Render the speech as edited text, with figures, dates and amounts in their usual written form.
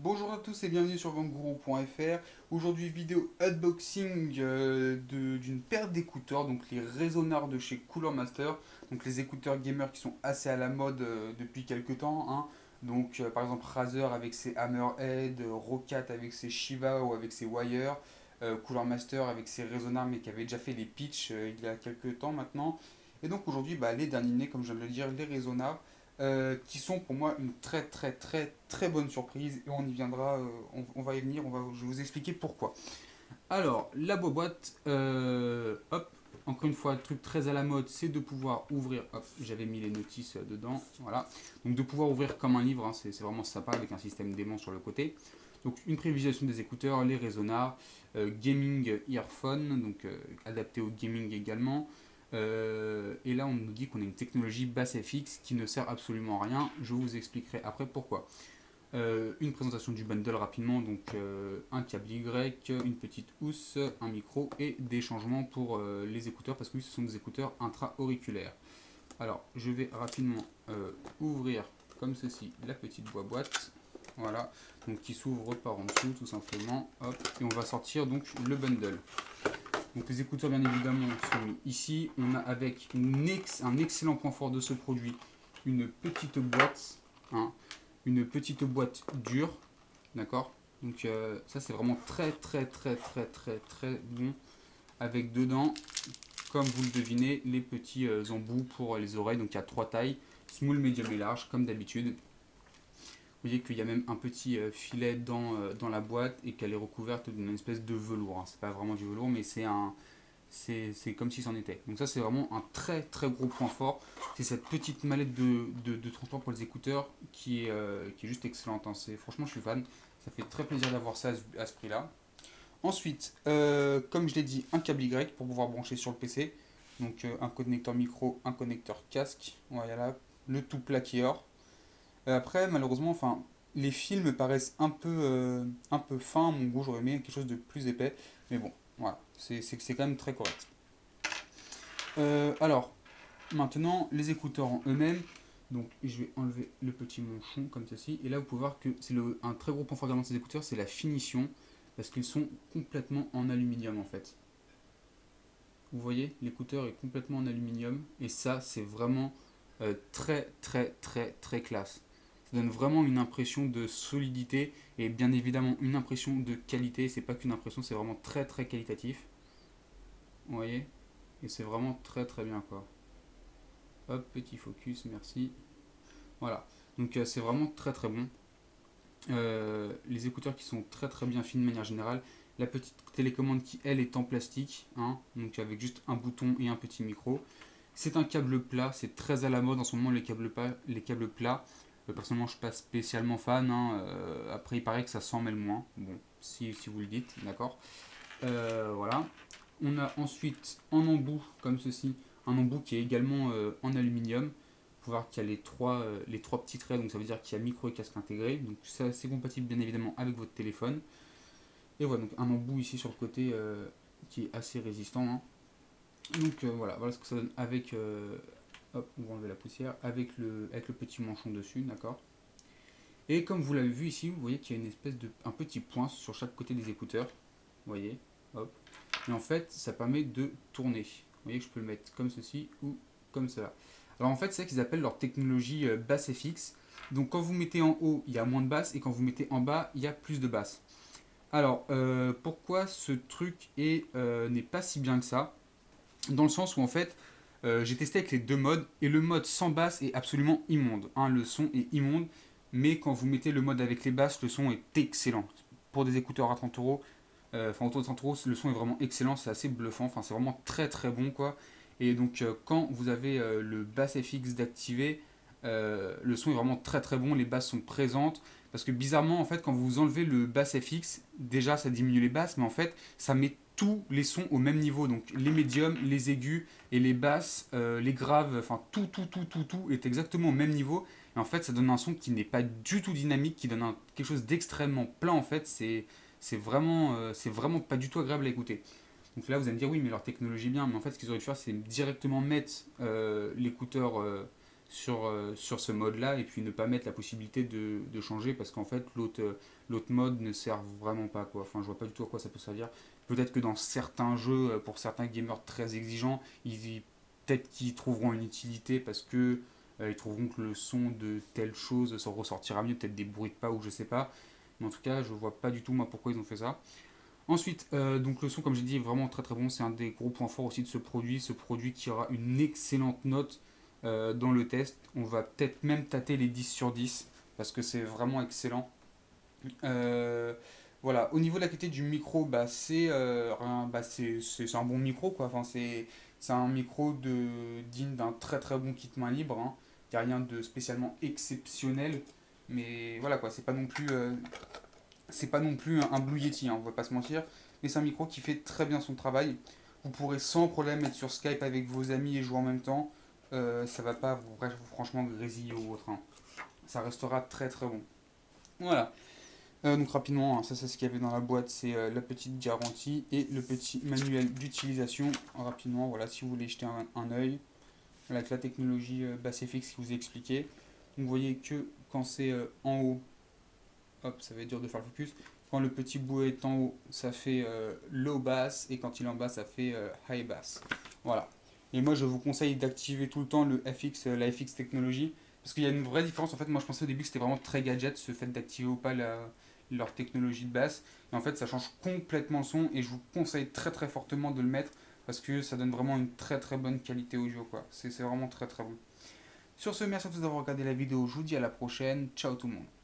Bonjour à tous et bienvenue sur Vangourou.fr. Aujourd'hui vidéo unboxing d'une paire d'écouteurs, donc les Resonars de chez Cooler Master, donc les écouteurs gamers qui sont assez à la mode depuis quelques temps, hein. Donc par exemple Razer avec ses Hammerhead, Roccat avec ses Shiva ou avec ses Wire, Cooler Master avec ses Resonars mais qui avait déjà fait les pitchs il y a quelques temps maintenant. Et donc aujourd'hui les derniers nés comme je viens de le dire, les Resonars qui sont pour moi une très bonne surprise et on y viendra, on va y venir, je vais vous expliquer pourquoi. Alors, la boîte, hop, encore une fois, le truc très à la mode, c'est de pouvoir ouvrir, hop, j'avais mis les notices dedans, voilà, donc de pouvoir ouvrir comme un livre, hein, c'est vraiment sympa avec un système d'aimant sur le côté. Donc une prévisualisation des écouteurs, les Resonars, gaming earphone, donc adapté au gaming également. Et là, on nous dit qu'on a une technologie basse FX qui ne sert absolument à rien. Je vous expliquerai après pourquoi. Une présentation du bundle rapidement, donc un câble Y, une petite housse, un micro et des changements pour les écouteurs parce que oui, ce sont des écouteurs intra-auriculaires. Alors, je vais rapidement ouvrir comme ceci la petite boîte. Voilà, donc qui s'ouvre par en dessous tout simplement. Hop, et on va sortir donc le bundle. Donc les écouteurs bien évidemment sont mis ici. On a avec un excellent point fort de ce produit une petite boîte, hein, une petite boîte dure, d'accord. Donc ça c'est vraiment très bon avec dedans, comme vous le devinez, les petits embouts pour les oreilles. Donc il y a trois tailles, small, medium et large comme d'habitude. Vous voyez qu'il y a même un petit filet dans la boîte et qu'elle est recouverte d'une espèce de velours, hein. C'est pas vraiment du velours, mais c'est comme si c'en était. Donc ça c'est vraiment un très gros point fort. C'est cette petite mallette de transport pour les écouteurs qui est juste excellente, hein. Franchement je suis fan. Ça fait très plaisir d'avoir ça à ce prix-là. Ensuite, comme je l'ai dit, un câble Y pour pouvoir brancher sur le PC. Donc un connecteur micro, un connecteur casque. Voilà, le tout plaqué or. Après, malheureusement, enfin, les fils me paraissent un peu fins. Mon goût, j'aurais aimé quelque chose de plus épais. Mais bon, voilà, c'est quand même très correct. Alors, maintenant, les écouteurs en eux-mêmes. Donc, je vais enlever le petit manchon comme ceci. Et là, vous pouvez voir que c'est un très gros point fort de ces écouteurs, c'est la finition. Parce qu'ils sont complètement en aluminium en fait. Vous voyez, l'écouteur est complètement en aluminium. Et ça, c'est vraiment très classe. Ça donne vraiment une impression de solidité et bien évidemment une impression de qualité. C'est pas qu'une impression, c'est vraiment très qualitatif. Vous voyez. Et c'est vraiment très bien quoi. Hop, petit focus, merci. Voilà. Donc c'est vraiment très bon. Les écouteurs qui sont très bien finis de manière générale. La petite télécommande qui elle est en plastique, hein, donc avec juste un bouton et un petit micro. C'est un câble plat, c'est très à la mode en ce moment les câbles plats. Personnellement je suis pas spécialement fan, hein. Après il paraît que ça s'en mêle moins, bon si vous le dites, d'accord. Voilà. On a ensuite un embout comme ceci, un embout qui est également en aluminium. Vous pouvez voir qu'il y a les trois petits traits, donc ça veut dire qu'il y a micro et casque intégré. Donc ça c'est compatible bien évidemment avec votre téléphone. Et voilà, donc un embout ici sur le côté qui est assez résistant, hein. Donc voilà ce que ça donne avec, hop, on va enlever la poussière, avec le petit manchon dessus, d'accord. Et comme vous l'avez vu ici, vous voyez qu'il y a une espèce un petit point sur chaque côté des écouteurs, vous voyez, hop. Et en fait, ça permet de tourner. Vous voyez que je peux le mettre comme ceci ou comme cela. Alors en fait, c'est ça qu'ils appellent leur technologie basse FX. Donc quand vous mettez en haut, il y a moins de basse et quand vous mettez en bas, il y a plus de basse. Alors, pourquoi ce truc n'est pas si bien que ça? Dans le sens où en fait, j'ai testé avec les deux modes et le mode sans basse est absolument immonde, hein. Le son est immonde, mais quand vous mettez le mode avec les basses, le son est excellent. Pour des écouteurs à 30 euros, enfin autour de 30 euros, le son est vraiment excellent, c'est assez bluffant, enfin c'est vraiment très bon quoi. Et donc quand vous avez le bass FX d'activer, le son est vraiment très bon, les basses sont présentes. Parce que bizarrement, en fait, quand vous enlevez le bass FX, déjà ça diminue les basses, mais en fait, ça met tous les sons au même niveau. Donc les médiums, les aigus et les basses, les graves, enfin tout est exactement au même niveau. Et en fait, ça donne un son qui n'est pas du tout dynamique, qui donne quelque chose d'extrêmement plat. En fait, c'est vraiment pas du tout agréable à écouter. Donc là, vous allez me dire, oui, mais leur technologie est bien. Mais en fait, ce qu'ils auraient dû faire, c'est directement mettre l'écouteur sur ce mode-là et puis ne pas mettre la possibilité de changer parce qu'en fait l'autre mode ne sert vraiment pas quoi. Enfin je vois pas du tout à quoi ça peut servir. Peut-être que dans certains jeux, pour certains gamers très exigeants, peut-être qu'ils trouveront une utilité parce que ils trouveront que le son de telle chose s'en ressortira mieux, peut-être des bruits de pas ou je sais pas. Mais en tout cas je vois pas du tout moi pourquoi ils ont fait ça. Ensuite, donc le son, comme j'ai dit, est vraiment très très bon. C'est un des gros points forts aussi de ce produit. Ce produit qui aura une excellente note dans le test. On va peut-être même tâter les 10 sur 10 parce que c'est vraiment excellent. Euh, voilà, au niveau de la qualité du micro, c'est un bon micro quoi. Enfin, c'est un micro digne d'un très très bon kit main libre, hein. Il n'y a rien de spécialement exceptionnel. Mais voilà quoi, c'est pas non plus un Blue Yeti, hein, on va pas se mentir, mais c'est un micro qui fait très bien son travail. Vous pourrez sans problème être sur Skype avec vos amis et jouer en même temps. Ça va pas franchement grésiller ou autre, hein. Ça restera très très bon. Voilà. Donc rapidement, hein, ça c'est ce qu'il y avait dans la boîte, c'est la petite garantie et le petit manuel d'utilisation. Rapidement, voilà, si vous voulez jeter un œil, avec la technologie BassFX qui vous ai expliqué. Donc vous voyez que quand c'est en haut, hop, ça va être dur de faire le focus. Quand le petit bout est en haut, ça fait low bass, et quand il est en bas, ça fait high bass. Voilà. Et moi, je vous conseille d'activer tout le temps le FX, la FX technologie, parce qu'il y a une vraie différence. En fait, moi, je pensais au début que c'était vraiment très gadget, ce fait d'activer ou pas leur technologie de basse. Et en fait, ça change complètement le son, et je vous conseille très très fortement de le mettre, parce que ça donne vraiment une très très bonne qualité audio, quoi. C'est vraiment très très bon. Sur ce, merci à tous d'avoir regardé la vidéo. Je vous dis à la prochaine. Ciao tout le monde.